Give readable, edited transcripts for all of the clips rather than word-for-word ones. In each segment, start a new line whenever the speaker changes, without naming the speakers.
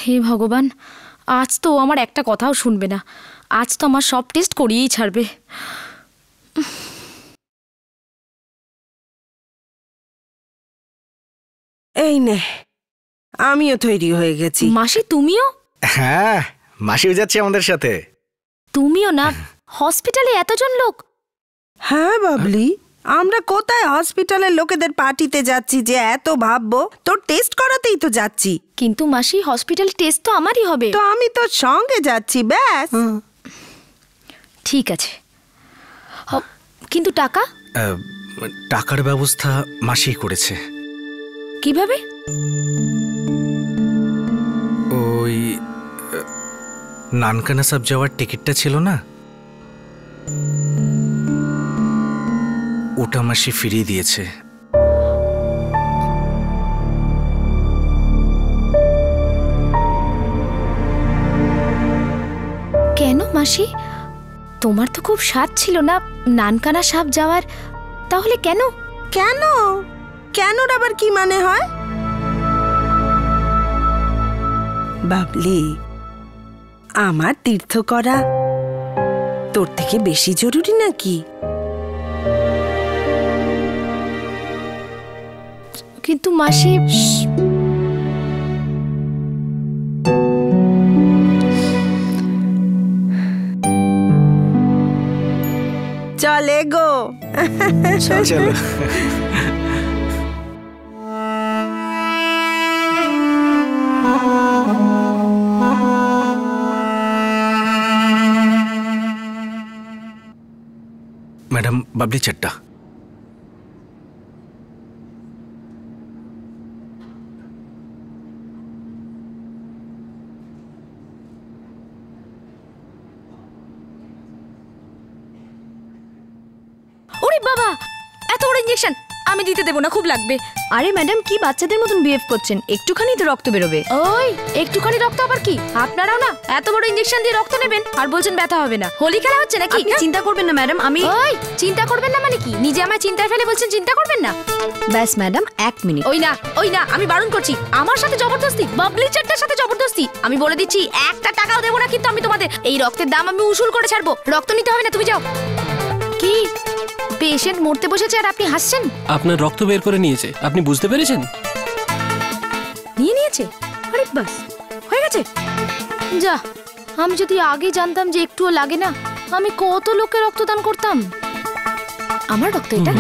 হে ভগবান, আজ তো আমার একটা কথাও শুনবে না। আজ তো আমার সব টেস্ট করিয়েই ছাড়বে।
এই নে, আমিও তৈরি হয়ে গেছি।
মাসি তুমিও?
হ্যাঁ, মাসিও যাচ্ছে আমাদের সাথে।
তুমিও না? হসপিটালে এতজন লোক?
হ্যাঁ বাবলি, আমরা কোথায় হসপিটালের লোকেদের পার্টিতে যাচ্ছি যে এত ভাববো? তোর টেস্ট করাতেই তো যাচ্ছি।
কিন্তু মাসি, হসপিটাল টেস্ট তো আমারই হবে।
তো আমি তোর সঙ্গে যাচ্ছি, ব্যাস।
ঠিক আছে, কিন্তু টাকা?
টাকার ব্যবস্থা মাসি করেছে।
কিভাবে?
ওই নানকানা সাব যাওয়ার টিকিটটা ছিল না, ওটা মাসি ফিরিয়ে দিয়েছে।
কেন মাসি? তোমার তো খুব স্বাদ ছিল না নানকানা সাব যাওয়ার, তাহলে কেন?
কেন? কেনর আবার কি মানে হয়? বাবলি, আমার তীর্থ করা তোর থেকে বেশি জরুরি নাকি?
কিন্তু মাসি,
চলে গো।
চলো। ম্যাডাম, বাবলি চাট্টা।
ওরে বাবা, এত বড় ইনজেকশন আমি দিতে দেবো না, খুব লাগবে।
আরে ম্যাডাম, কি বাচ্চাদের মতন বিহেভ করছেন? একটুখানি তো রক্ত বেরোবে।
ওই একটুখানি রক্ত আবার কি? আপনারাও না এত বড় ইনজেকশন দিয়ে রক্ত নেবেন আর বলছেন ব্যথা হবে না? হোলি খেলা হচ্ছে নাকি?
আপনি চিন্তা করবেন না ম্যাডাম, আমি...
ওই চিন্তা করবেন না মানে কি? নিজে আমায় চিন্তায় ফেলে বলছেন চিন্তা করবেন না?
ব্যাস ম্যাডাম, 1 মিনিট।
ওই না, আমি বারণ করছি। আমার সাথে জবরদস্তি, বাবলি চাট্টার সাথে জবরদস্তি। আমি বলে দিচ্ছি, একটা টাকাও দেবো না কিন্তু আমি তোমাদের। এই রক্তের দাম আমি উসুল করে ছাড়বো। রক্ত নিতে হবে না, তুমি যাও। কি পেশেন্ট মরতে বসেছে আর আপনি হাসছেন?
আপনার রক্ত বের করে নিয়েছে, আপনি বুঝতে পেরেছেন?
নিয়েছে? আরে বাস, হয়ে গেছে। যা, আমি যদি আগে জানতাম যে একটুও লাগে না, আমি কত লোককে রক্তদান করতাম। আমার রক্ত এটা?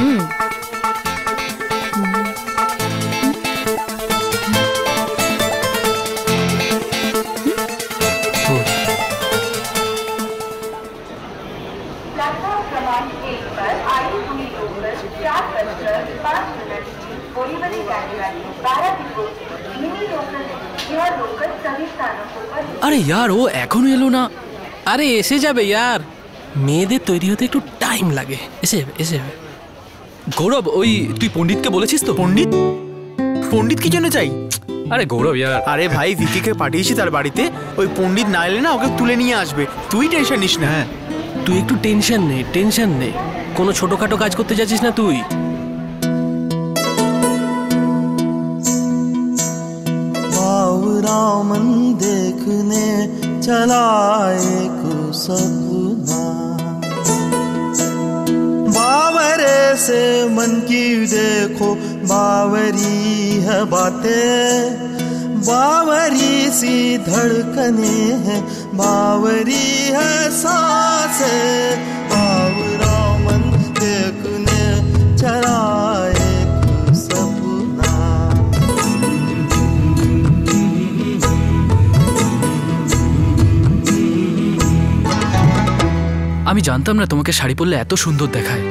আরে यार, ও এখনো এলো না। আরে এসে যাবে यार, মেয়েদের তৈরি হতে একটু টাইম লাগে। এসে যাবে।
গৌরব, ওই তুই পণ্ডিতকে বলেছিস তো? পণ্ডিত কি জন্য চাই?
আরে গৌরব यार,
আরে ভাই, ভিকিকে পাঠিয়েছি তার বাড়িতে। ওই পণ্ডিত না এলে না ওকে তুলে নিয়ে আসবে। তুই টেনশন নিস না।
তুই একটু টেনশন নে। কোনো ছোটখাটো কাজ করতে যাচ্ছিস না তুই।
रामन देखने चला एक सपना, बावरे से मन की देखो बावरी है बातें, बावरी सी धड़कने हैं, बावरी है सांसें, रामन देखने चला
আমি জানতাম না তোমাকে শাড়ি পরলে এত সুন্দর দেখায়,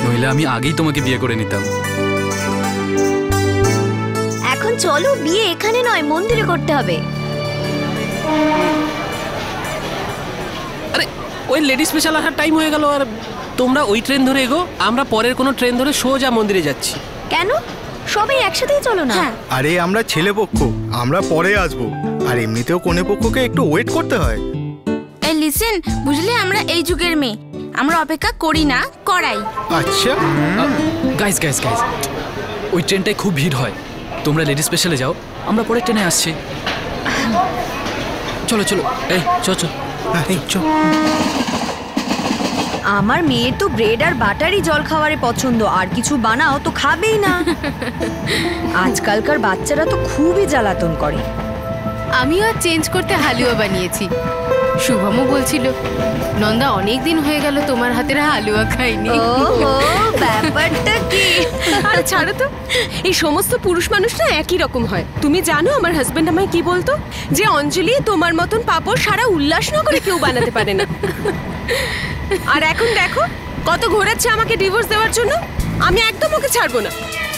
নইলে আমি আগেই তোমাকে বিয়ে করে নিতাম।
এখন চলো, বিয়ে এখানে নয়, মন্দিরে করতে হবে।
আরে ওই লেডি স্পেশাল আসার টাইম হয়ে গেল, আর তোমরা ওই ট্রেন ধরে এগো, আমরা পরের কোনো ট্রেন ধরে সোজা মন্দিরে যাচ্ছি।
কেন? সবাই একসাথেই চলো না।
আরে আমরা ছেলে পক্ষ, আমরা পরে আসবো, আর এমনিতেও কোনে পক্ষকে একটু ওয়েট করতে হয়।
লিসেন, বুঝলে আমরা এই যুগের মেয়ে, আমরা অপেক্ষা করি না, করাই।
আচ্ছা
গাইস, ওই ট্রেনটায় খুব ভিড় হয়,
তোমরা লেডি স্পেশালে যাও, আমরা পরে ট্রেনে আসছি। চলো চলো, এই চল।
আমার মেয়ের তো ব্রেড আর বাটারই জল খাওয়ারে পছন্দ, আর কিছু বানাও তো খাবেই না। আজকালকার বাচ্চারা তো খুবই জ্বালাতন করে।
আমিও আর চেঞ্জ করতে হালুয়া বানিয়েছি। শুভমও বলছিল, নন্দা অনেক দিন হয়ে গেল তোমার হাতের হালুয়া খাইনি।
ওহো, ব্যাপারটা কি?
আরে ছাড়ো তো, এই সমস্ত পুরুষ মানুষ না একই রকম হয়। তুমি জানো আমার হাজবেন্ড আমায় কি বলতো, যে অঞ্জলি তোমার মতন পাপড় সারা উল্লাসনগরে কেউ বানাতে পারে না। আর এখন দেখো কত ঘোরাচ্ছে আমাকে ডিভোর্স দেওয়ার জন্য। আমি একদম ওকে ছাড়বো না।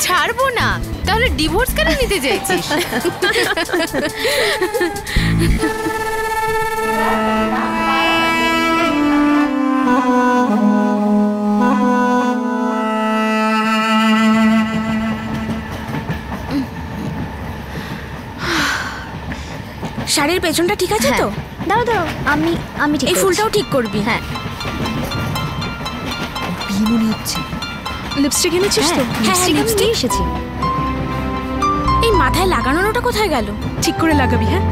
ছাড়বো না? তাহলে ডিভোর্স কেন নিতে চাইছিস?
শাড়ির পেছনটা ঠিক আছে তো?
দাও দাও, আমি ঠিক
এই ফুলটাও ঠিক করবি।
হ্যাঁ, বিয়ে মনে হচ্ছে।
লিপস্টিক এনেছিস তো?
লিপস্টিক আমি নিয়ে এসেছি।
এই মাথায় লাগানোটা কোথায় গেল?
ঠিক করে লাগাবি। হ্যাঁ,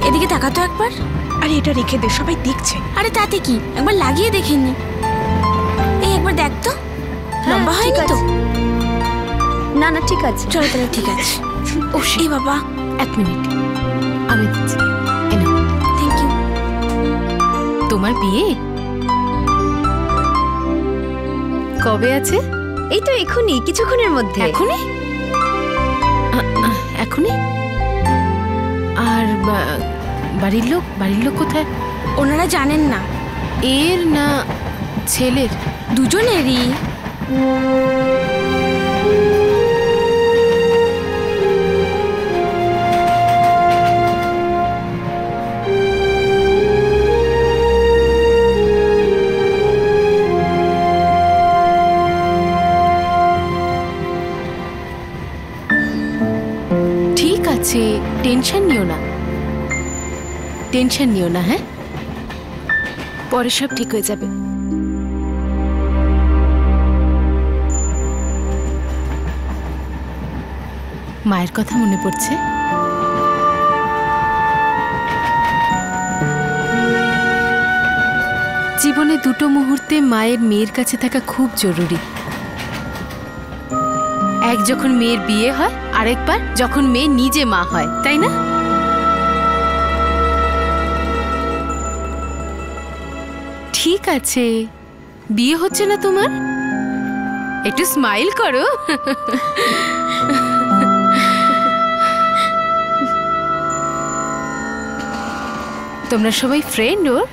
এদিকে তাকা তো একবার।
আরে এটা রেখে দে, সবাই দেখছে।
আরে তাতে কি, একবার লাগিয়ে দেখিনি। এই একবার দেখ তো, লম্বা হয়নি তো?
না না, ঠিক আছে।
চলো তাহলে, ঠিক আছে। ও এই বাবা,
1 মিনিট, আমি দিচ্ছি।
Thank you.
তোমার বিয়ে কবে আছে?
এই তো এখনই, কিছুক্ষণের মধ্যে।
এখনই? এখনই? আর বাড়ির লোক কোথায়?
ওনারা জানেন না।
এর না ছেলের?
দুজনেরই।
ঠিক আছে, টেনশন নিও না। হ্যাঁ,
পরে সব ঠিক হয়ে যাবে।
মায়ের কথা মনে পড়ছে? জীবনে দুটো মুহূর্তে মায়ের মেয়ের কাছে থাকা খুব জরুরি। এক যখন মেয়ের বিয়ে হয়, আরেকবার যখন মেয়ে নিজে মা হয়, তাই না? ঠিক আছে, বিয়ে হচ্ছে না তোমার? একটু স্মাইল করো। তোমরা সবাই ফ্রেন্ড ওর?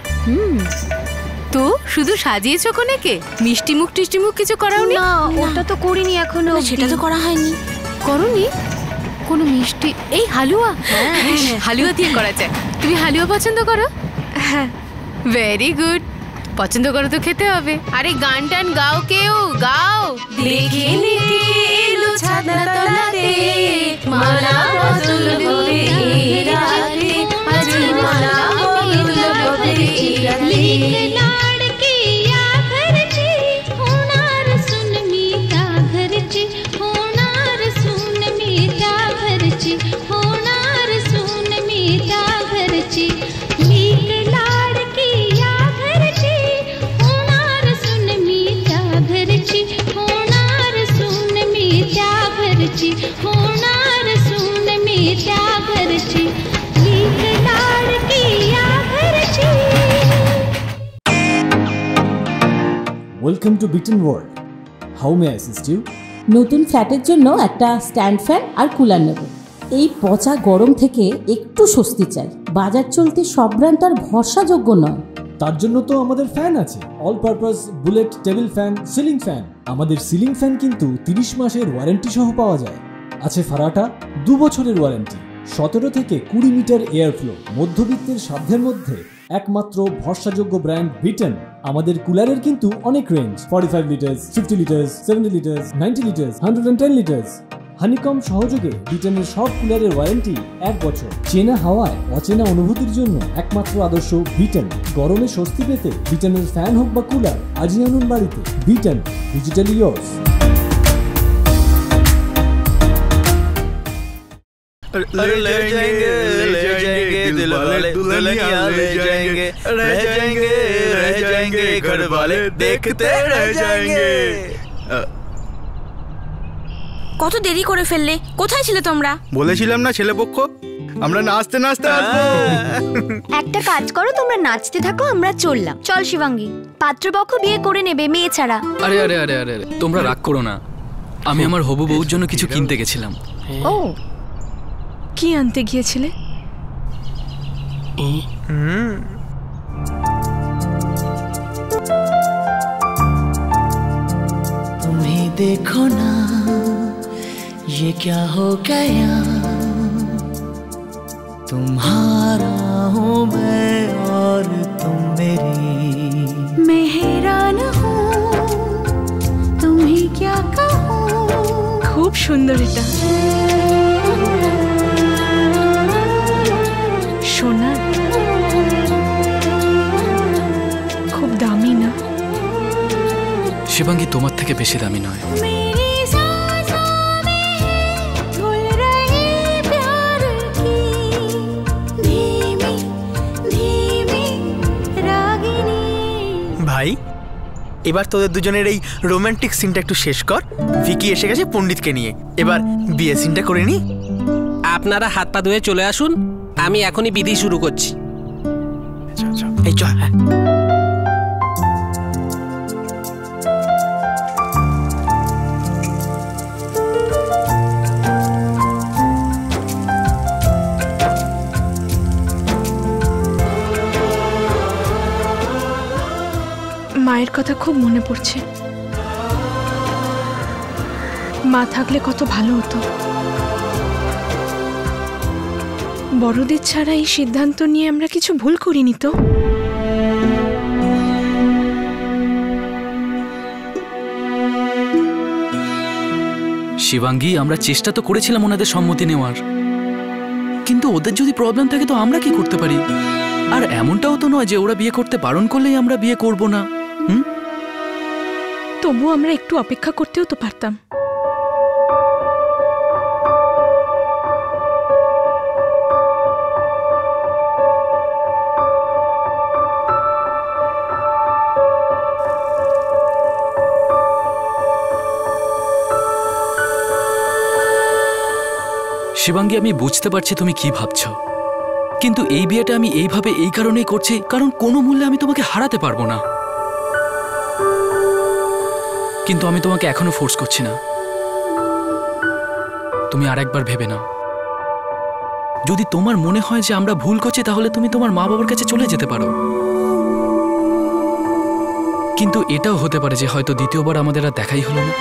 তো শুধু সাজিয়েছো কোনেকে? মিষ্টি মুখ কিছু করাওনি?
না, ওটা তো করিনি এখনো।
সেটা তো করা হয়নি।
করনি? কোনো মিষ্টি? এই হালুয়া? হালুয়া দিয়ে করা যায়। তুমি হালুয়া পছন্দ করো?
হ্যাঁ।
ভেরি গুড, পছন্দ করো তো খেতে হবে। আরে গান টান গাও, কেউ গাও। দেখে নিকে এলো ছাদনা তলাতে, মালা বদল হবে এই রাতে, আজ মালা বদল হবে এই রাতে।
लाडकिया घरची होणार सुन मी त्या घरची, होणार सुन मी त्या घरची, होणार सुन मी त्या घरची। लीक लाडकिया घरची होणार सुन मी त्या घरची, होणार सुन मी त्या घरची, होणार सुन मी त्या घरची। लीक लाडकिया घरची।
ওয়েলকাম টু বিটেন world. How may I assist you?
নতুন ফ্ল্যাটের জন্য একটা স্ট্যান্ড ফ্যান আর কুলার নেব। এই পচা গরম থেকে একটু স্বস্তি চাই। বাজার চলতে সব ব্র্যান্ড আর ভরসাযোগ্য নয়।
তার জন্য তো আমাদের ফ্যান আছে, all purpose bullet table fan, ceiling fan. আমাদের সিলিং ফ্যান কিন্তু 30 মাসের ওয়ারেন্টি সহ পাওয়া যায়। আছে ফারাটা 2 বছরের ওয়ারেন্টি, 17 থেকে 20 মিটার এয়ার ফ্লো, মধ্যবিত্তের সাধ্যের মধ্যে একমাত্র ভরসাযোগ্য ব্র্যান্ড বিটেন। আমাদের কুলারের কিন্তু অনেক range, 45 litres, 50 litres, 70 litres, 90 litres, 110 litres. Honeycomb সহযোগে বিটেনের সব কুলারের ওয়ারেন্টি 1 বছর। চেনা হাওয়ায় অচেনা অনুভূতির জন্য একমাত্র আদর্শ বিটেন। গরমে স্বস্তি পেতে বিটেনের ফ্যান হোক বা কুলার, আজই আনুন বাড়িতে। Beaten, digitally yours.
ले जाएंगे दिल वाले दुल्हनिया ले जाएंगे रह जाएंगे घर वाले देखते रह जाएंगे।
কত দেরি করে ফেললে, কোথায় ছিলে তোমরা?
বলেছিলাম না ছেলেপক্ষ, আমরা নাচতে নাচতে আসবো।
একটা কাজ করো, তোমরা নাচতে থাকো, আমরা চললাম। চল শিবাঙ্গী, পাত্রপক্ষ বিয়ে করে নেবে মেয়ে ছাড়া।
আরে আরে আরে আরে তোমরা রাগ করো না, আমি আমার হবু বউর জন্য কিছু কিনতে গেছিলাম।
ও, কি আনতে গিয়েছিলে?
तुम्हें देखो ना ये क्या हो गया, तुम्हारा हूँ मैं और तुम मेरी।
मैं हैरान हूँ तुम्हें क्या कहूँ।
খুব সুন্দর এটা, সোনা, খুব দামি না?
শিবাঙ্গী তোমার থেকে বেশি দামি নয়।
मेरी सांसों में घुल रही प्यार की धीमी धीमी रागिनी।
ভাই, এবার তোদের দুজনের এই রোমান্টিক সিনটা একটু শেষ কর। ভিকি এসে গেছে পণ্ডিতকে নিয়ে, এবার বিয়ে সিনটা করে নি।
আপনারা হাত পা ধুয়ে চলে আসুন, আমি এখনই বিধি শুরু করছি।
এই চল।
মায়ের কথা খুব মনে পড়ছে। মা থাকলে কত ভালো হতো। বড়দের ছাড়া এই সিদ্ধান্ত নিয়ে আমরা কিছু ভুল করিনি তো?
শিবাঙ্গী, আমরা চেষ্টা তো করেছিলাম ওনাদের সম্মতি নেওয়ার, কিন্তু ওদের যদি প্রবলেম থাকে তো আমরা কি করতে পারি? আর এমনটাও তো নয় যে ওরা বিয়ে করতে বারণ করলেই আমরা বিয়ে করব না।
তবু আমরা একটু অপেক্ষা করতেও তো পারতাম।
শিবাঙ্গী, আমি বুঝতে পারছি তুমি কি ভাবছো, কিন্তু এই বিয়েটা আমি এইভাবে এই কারণেই করছি কারণ কোনো মূল্যে আমি তোমাকে হারাতে পারবো না। কিন্তু আমি তোমাকে এখনো ফোর্স করছি না, তুমি আরেকবার ভেবে নাও। যদি তোমার মনে হয় যে আমরা ভুল করছি তাহলে তুমি তোমার মা বাবার কাছে চলে যেতে পারো, কিন্তু এটাও হতে পারে যে হয়তো দ্বিতীয়বার আমাদের আর দেখাই হলো না।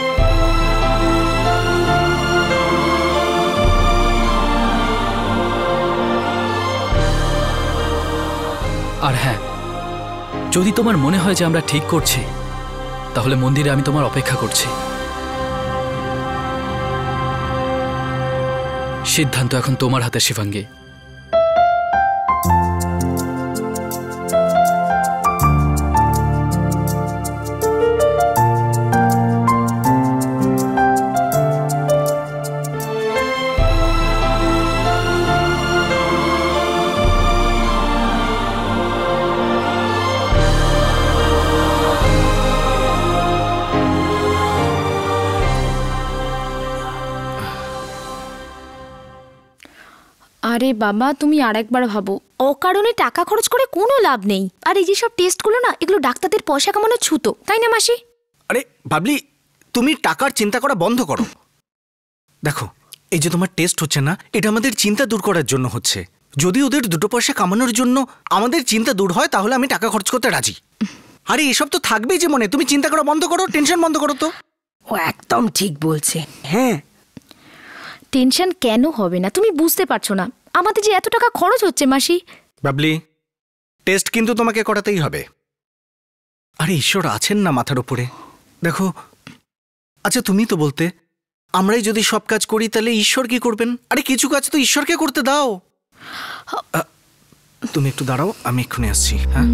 আর হ্যাঁ, যদি তোমার মনে হয় যে আমরা ঠিক করছি তাহলে মন্দিরে আমি তোমার অপেক্ষা করছি। সিদ্ধান্ত এখন তোমার হাতে শিবাঙ্গী।
আরে বাবা, তুমি আরেকবার ভাবো। অকারণে টাকা খরচ করে কোনো লাভ নেই। আর এই যে সব টেস্টগুলো না, এগুলো ডাক্তারদের পয়সা কামানোর ছুতো, তাই না মাসি?
আরে বাবলি, তুমি টাকার চিন্তা করা বন্ধ করো। দেখো, এই যে তোমার টেস্ট হচ্ছে না, এটা আমাদের চিন্তা দূর করার জন্য হচ্ছে। যদি ওদের দুটো পয়সা কামানোর জন্য আমাদের চিন্তা দূর হয় তাহলে আমি টাকা খরচ করতে রাজি। আরে এসব তো থাকবেই যে মনে। তুমি চিন্তা করা বন্ধ করো, টেনশন বন্ধ করো। তো
ও একদম ঠিক বলছে। হ্যাঁ,
টেনশন কেন হবে না? তুমি বুঝতে পারছো না আমাদের যে এত টাকা খরচ হচ্ছে মাসি।
বাবলি, টেস্ট কিন্তু তোমাকে করাতেই হবে। আরে ঈশ্বর আছেন না মাথার উপরে। দেখো, আচ্ছা তুমি তো বলতে আমরাই যদি সব কাজ করি তাহলে ঈশ্বর কি করবেন? আরে কিছু কাজ তো ঈশ্বরকে করতে দাও। তুমি একটু দাঁড়াও, আমি এক্ষুনি আসছি। হ্যাঁ,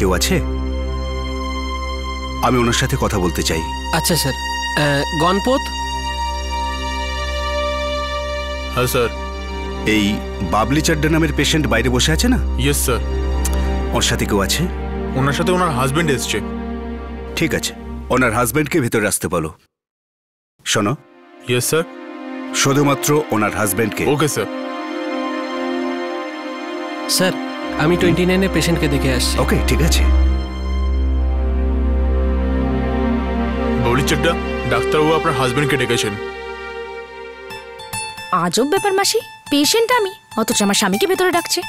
কেউ আছে? আমি ওনার সাথে কথা বলতে চাই।
আচ্ছা স্যার, গণপত।
হ্যাঁ স্যার।
এই বাবলি চাড্ডা নামের পেশেন্ট বাইরে বসে আছে না?
Yes sir.
ওর সাথে কেউ আছে?
ওনার সাথে ওনার হাজবেন্ড এসছে।
ঠিক আছে, ওনার হাজবেন্ডকে ভেতরে আসতে বলো। শোনো।
Yes sir.
শুধুমাত্র ওনার হাজবেন্ডকে।
Okay sir.
স্যার, আমি 29 পেশেন্টকে দেখে আসছি।
ওকে, ঠিক আছে।
বাবলি চাড্ডা, ডাক্তারবাবু আপনার হাজবেন্ডকে ডেকেছেন।
আজব ব্যাপার মাসি, পেশেন্ট আমি, অথচ আমার স্বামীকে ভেতরে ডাকছে।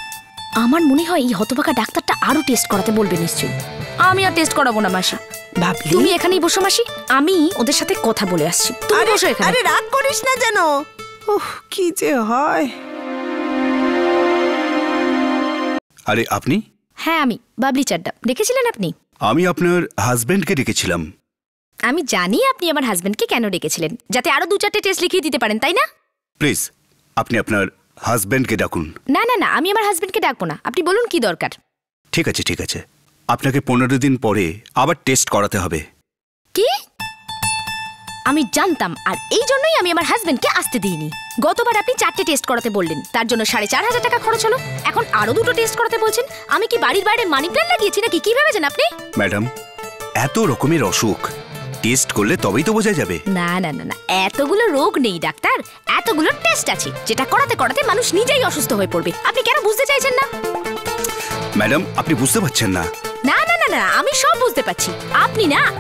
আমার মনে হয় এই হতভাগা ডাক্তারটা আরো টেস্ট করাতে বলবে নিশ্চয়ই। আমি আর টেস্ট করাবো না মাসি।
বাবলি,
তুমি এখানেই বসো মাসি, আমি ওদের সাথে কথা বলে আসছি। তুমি বসো এখানে।
আরে রাগ করিস না যেন। ওহ, কি যে হয়।
আরে আপনি?
হ্যাঁ, আমি বাবলি চাড্ডা। ডেকেছিলেন আপনি?
আমি আপনার হাজবেন্ডকে ডেকেছিলাম।
আমি জানি আপনি আমার হাজবেন্ডকে কেন ডেকেছিলেন, যাতে আরো 2-4টে টেস্ট লিখিয়ে দিতে পারেন, তাই না?
প্লিজ আপনি আপনার হাজবেন্ডকে ডাকুন।
না না না, আমি আমার হাজবেন্ডকে ডাকবো না। আপনি বলুন কি দরকার।
ঠিক আছে, ঠিক আছে। আপনাকে 15 দিন পরে আবার টেস্ট করাতে হবে।
কি? আমি জানতাম, আর এই জন্যই আমি আমার হাজবেন্ডকে আসতে দিইনি। গতবার আপনি 4টে টেস্ট করাতে বললেন, তার জন্য 4,500 টাকা খরচ হলো। এখন আরো 2টো টেস্ট করাতে বলছেন। আমি কি বাড়ির বাইরে মানি প্ল্যান্ট লাগিয়েছি নাকি? কি ভেবেছেন আপনি?
ম্যাডাম, এত রকমের অসুখ, টেস্ট করলে তবেই তো বোঝা যাবে।
না না না না, এতগুলো রোগ নেই ডাক্তার, এতগুলো টেস্ট আছে, যেটা করাতে করাতে মানুষ নিজেই অসুস্থ হয়ে পড়বে। আপনি কেন বুঝতে চাইছেন না?
ম্যাডাম, আপনি বুঝতে পারছেন না।
না না না না, আমি সব বুঝতে পারছি।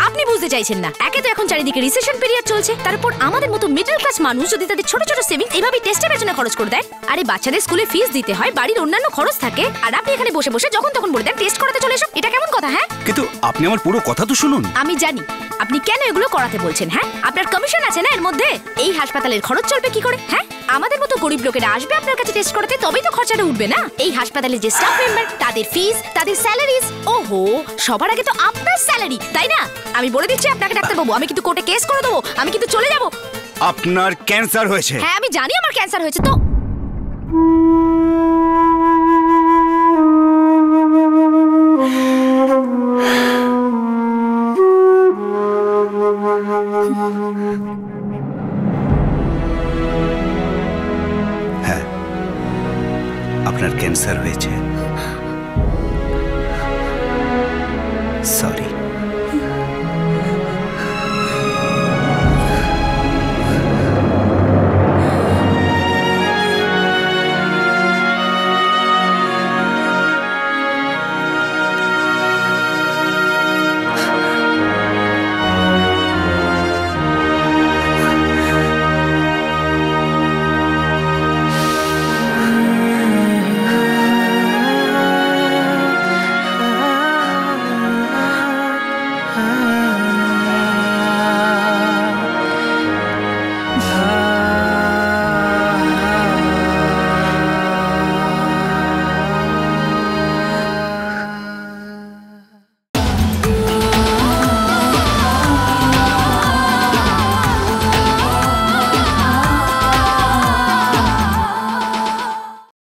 আপনি বুঝতে চাইছেন না। একে তো এখন চারিদিকে রিসেশন পিরিয়ড চলছে, তারপর আমাদের মতো মিডল ক্লাস মানুষ যদি তাদের ছোট ছোট সেভিংস এইভাবে টেস্টের পেছনে খরচ করে দেয়। আরে বাচ্চাদের স্কুলে ফিস দিতে হয়, বাড়ির অন্যান্য খরচ থাকে, আর আপনি এখানে বসে বসে যখন তখন বলে দেন টেস্ট করাতে চলে এসো। এটা কেমন কথা? হ্যাঁ,
কিন্তু আপনি আমার পুরো কথা তো শুনুন।
আমি জানি আপনি কেন এগুলো করাতে বলছেন। হ্যাঁ, আপনার কমিশন আছে না এর মধ্যে। এই হাসপাতালের খরচ চলবে কি করে? হ্যাঁ, আমাদের মতো গরিব লোকেরা আসবে আপনার কাছে টেস্ট করাতে, তবেই তো খরচাটা উঠবে না। এই হাসপাতালে যে স্টাফ মেম্বার, তাদের ফিস, তাদের স্যালারিজ, ওহো, সবার আগে তো আপনার স্যালারি, তাই না? আমি বলে দিচ্ছি আপনাকে ডাক্তারবাবু, আমি কিন্তু কোর্টে কেস করে দেবো, আমি কিন্তু চলে যাব।
আপনার ক্যান্সার হয়েছে।
হ্যাঁ, আমি জানি আমার ক্যান্সার হয়েছে। তো
হ্যাঁ, আপনার ক্যান্সার হয়েছে। সরি।
ah